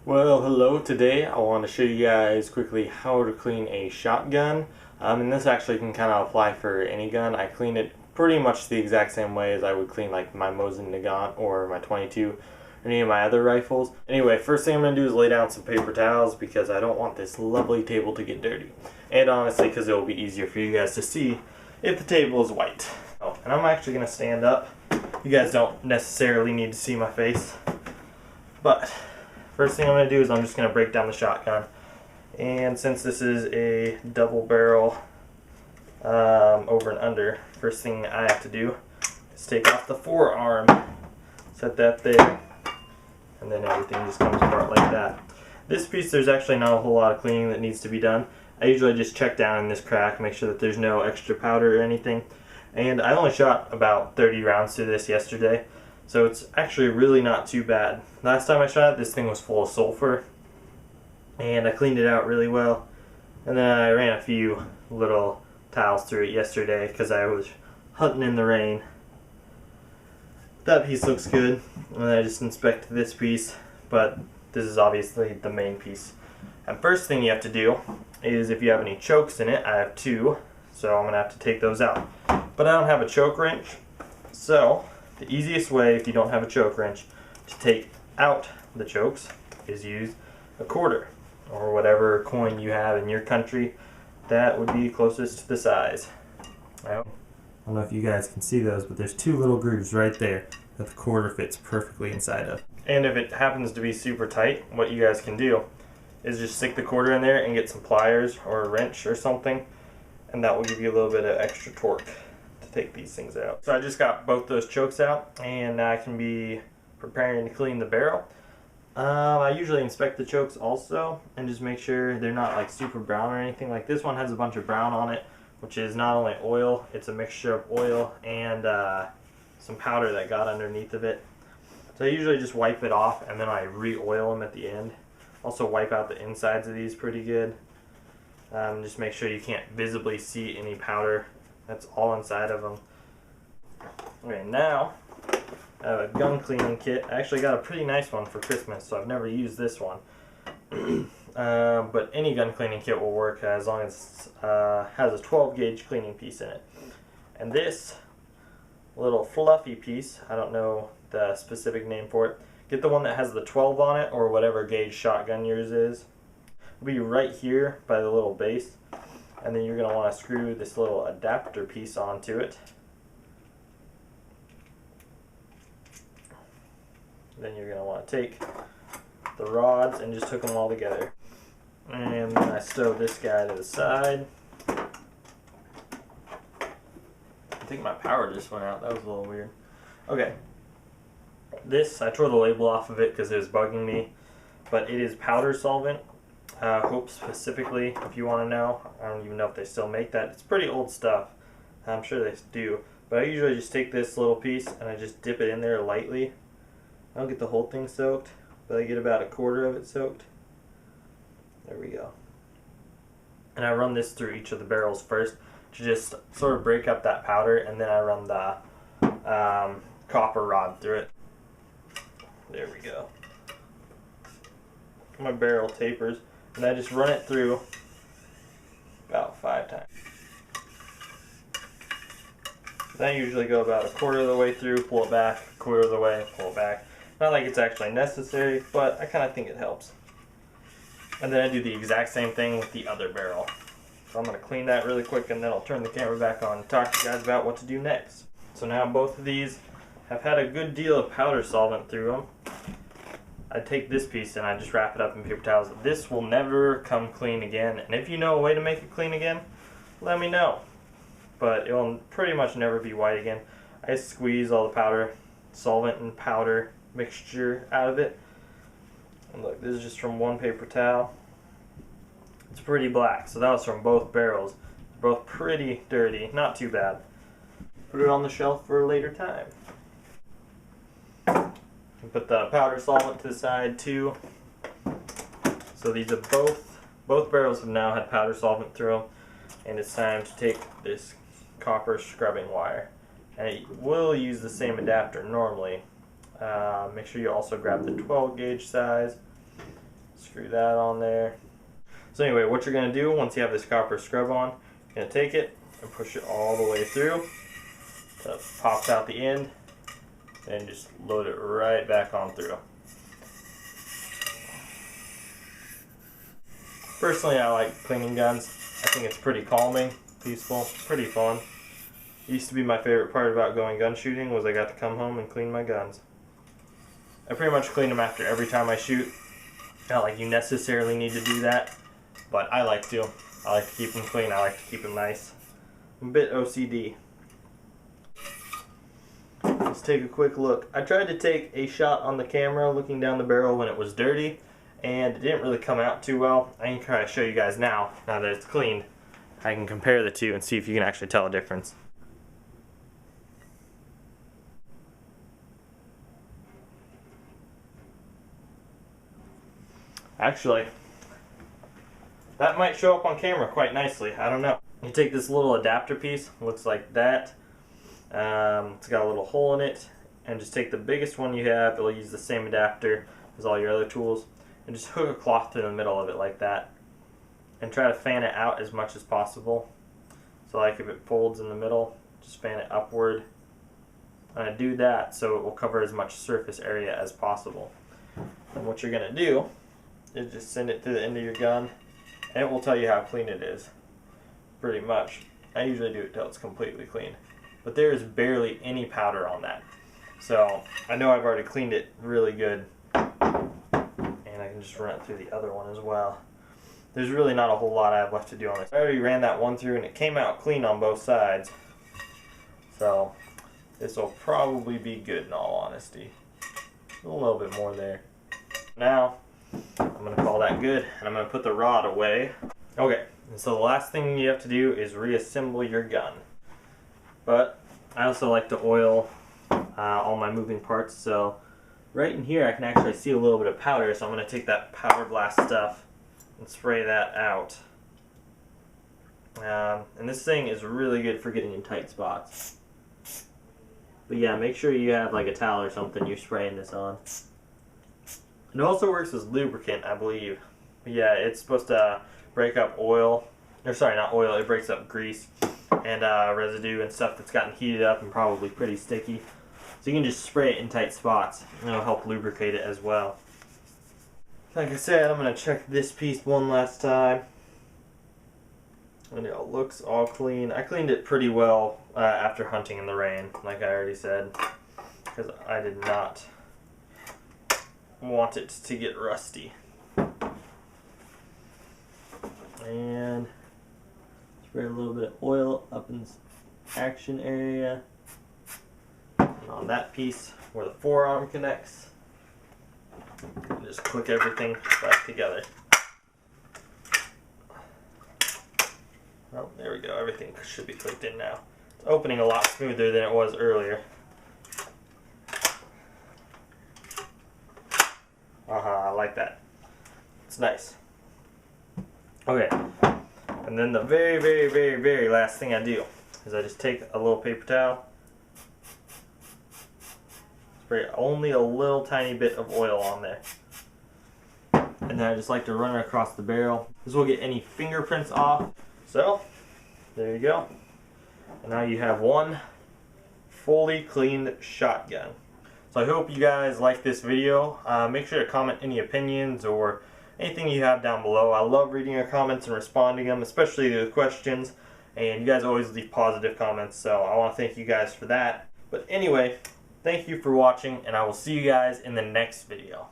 Well, hello. Today I want to show you guys quickly how to clean a shotgun. And this actually can kind of apply for any gun. I clean it pretty much the exact same way as I would clean like my Mosin Nagant or my 22 or any of my other rifles. Anyway, first thing I'm going to do is lay down some paper towels because I don't want this lovely table to get dirty. And honestly, because it will be easier for you guys to see if the table is white. Oh, and I'm actually going to stand up. You guys don't necessarily need to see my face, but first thing I'm going to do is I'm just going to break down the shotgun. And since this is a double barrel over and under, first thing I have to do is take off the forearm, set that there, and then everything just comes apart like that. This piece, there's actually not a whole lot of cleaning that needs to be done. I usually just check down in this crack, make sure that there's no extra powder or anything. And I only shot about 30 rounds through this yesterday, so it's actually really not too bad. Last time I shot it, this thing was full of sulfur, and I cleaned it out really well. And then I ran a few little towels through it yesterday because I was hunting in the rain. That piece looks good, and I just inspected this piece, but this is obviously the main piece. And first thing you have to do is, if you have any chokes in it, I have two, so I'm going to have to take those out. But I don't have a choke wrench, so the easiest way, if you don't have a choke wrench, to take out the chokes is use a quarter or whatever coin you have in your country that would be closest to the size. I don't know if you guys can see those, but there's two little grooves right there that the quarter fits perfectly inside of. And if it happens to be super tight, what you guys can do is just stick the quarter in there and get some pliers or a wrench or something, and that will give you a little bit of extra torque to take these things out. So I just got both those chokes out, and now I can be preparing to clean the barrel. I usually inspect the chokes also and just make sure they're not like super brown or anything. Like this one has a bunch of brown on it, which is not only oil, it's a mixture of oil and some powder that got underneath of it. So I usually just wipe it off and then I re-oil them at the end. Also wipe out the insides of these pretty good. Just make sure you can't visibly see any powder that's all inside of them. Okay, now I have a gun cleaning kit. I actually got a pretty nice one for Christmas, so I've never used this one. But any gun cleaning kit will work as long as it has a 12 gauge cleaning piece in it. And this little fluffy piece, I don't know the specific name for it, get the one that has the 12 on it or whatever gauge shotgun yours is. It'll be right here by the little base, and then you're going to want to screw this little adapter piece onto it. Then you're going to want to take the rods and just hook them all together. And then I stow this guy to the side. I think my power just went out. That was a little weird. Okay. This, I tore the label off of it because it was bugging me. But it is powder solvent. Hope specifically, if you want to know. I don't even know if they still make that. It's pretty old stuff. I'm sure they do. But I usually just take this little piece and I just dip it in there lightly. I don't get the whole thing soaked, but I get about a quarter of it soaked. There we go. And I run this through each of the barrels first to just sort of break up that powder, and then I run the copper rod through it. There we go. My barrel tapers, and I just run it through about 5 times. Then I usually go about a quarter of the way through, pull it back, a quarter of the way, pull it back. Not like it's actually necessary, but I kind of think it helps. And then I do the exact same thing with the other barrel. So I'm going to clean that really quick, and then I'll turn the camera back on and talk to you guys about what to do next. So now both of these have had a good deal of powder solvent through them. I take this piece and I just wrap it up in paper towels. This will never come clean again, and if you know a way to make it clean again, let me know. But it will pretty much never be white again. I squeeze all the powder, solvent and powder mixture out of it. And look, this is just from one paper towel. It's pretty black, so that was from both barrels. They're both pretty dirty, not too bad. Put it on the shelf for a later time. Put the powder solvent to the side too. So these are both barrels have now had powder solvent through them, and it's time to take this copper scrubbing wire, and it will use the same adapter normally. Make sure you also grab the 12 gauge size, Screw that on there. So anyway, what you're going to do once you have this copper scrub on, you're going to take it and push it all the way through. So it pops out the end, and just load it right back on through. Personally, I like cleaning guns. I think it's pretty calming, peaceful, pretty fun. It used to be my favorite part about going gun shooting was I got to come home and clean my guns. I pretty much clean them after every time I shoot. Not like you necessarily need to do that, but I like to. I like to keep them clean. I like to keep them nice. I'm a bit OCD. Let's take a quick look. I tried to take a shot on the camera looking down the barrel when it was dirty, and it didn't really come out too well. I can try to show you guys now that it's cleaned. I can compare the two and see if you can actually tell a difference. Actually, that might show up on camera quite nicely. I don't know. You take this little adapter piece, looks like that. It's got a little hole in it, and just take the biggest one you have. It'll use the same adapter as all your other tools, and just hook a cloth through the middle of it like that, and try to fan it out as much as possible. So like if it folds in the middle, just fan it upward. And I do that so it will cover as much surface area as possible. And what you're going to do is just send it to the end of your gun, and it will tell you how clean it is. Pretty much. I usually do it till it's completely clean. But there is barely any powder on that. So I know I've already cleaned it really good. And I can just run it through the other one as well. There's really not a whole lot I have left to do on this. I already ran that one through and it came out clean on both sides. So this will probably be good in all honesty. A little bit more there. Now I'm going to call that good, and I'm going to put the rod away. Okay, and so the last thing you have to do is reassemble your gun. But I also like to oil all my moving parts, so right in here I can actually see a little bit of powder, so I'm going to take that powder blast stuff and spray that out. And this thing is really good for getting in tight spots. But yeah, make sure you have like a towel or something you're spraying this on. It also works as lubricant, I believe. But yeah, it's supposed to break up oil. Or sorry, not oil, it breaks up grease and residue and stuff that's gotten heated up and probably pretty sticky. So you can just spray it in tight spots, and it'll help lubricate it as well. Like I said, I'm going to check this piece one last time. And it looks all clean. I cleaned it pretty well after hunting in the rain, like I already said, because I did not want it to get rusty. And spray a little bit of oil up in this action area. And on that piece where the forearm connects, and just click everything back together. Oh, there we go. Everything should be clicked in now. It's opening a lot smoother than it was earlier. I like that. It's nice. Okay. And then the very last thing I do is I just take a little paper towel, spray only a little tiny bit of oil on there. And then I just like to run it across the barrel. This will get any fingerprints off. So, there you go. And now you have one fully cleaned shotgun. So I hope you guys like this video. Make sure to comment any opinions or anything you have down below. I love reading your comments and responding to them, especially the questions. And you guys always leave positive comments, so I want to thank you guys for that. But anyway, thank you for watching, and I will see you guys in the next video.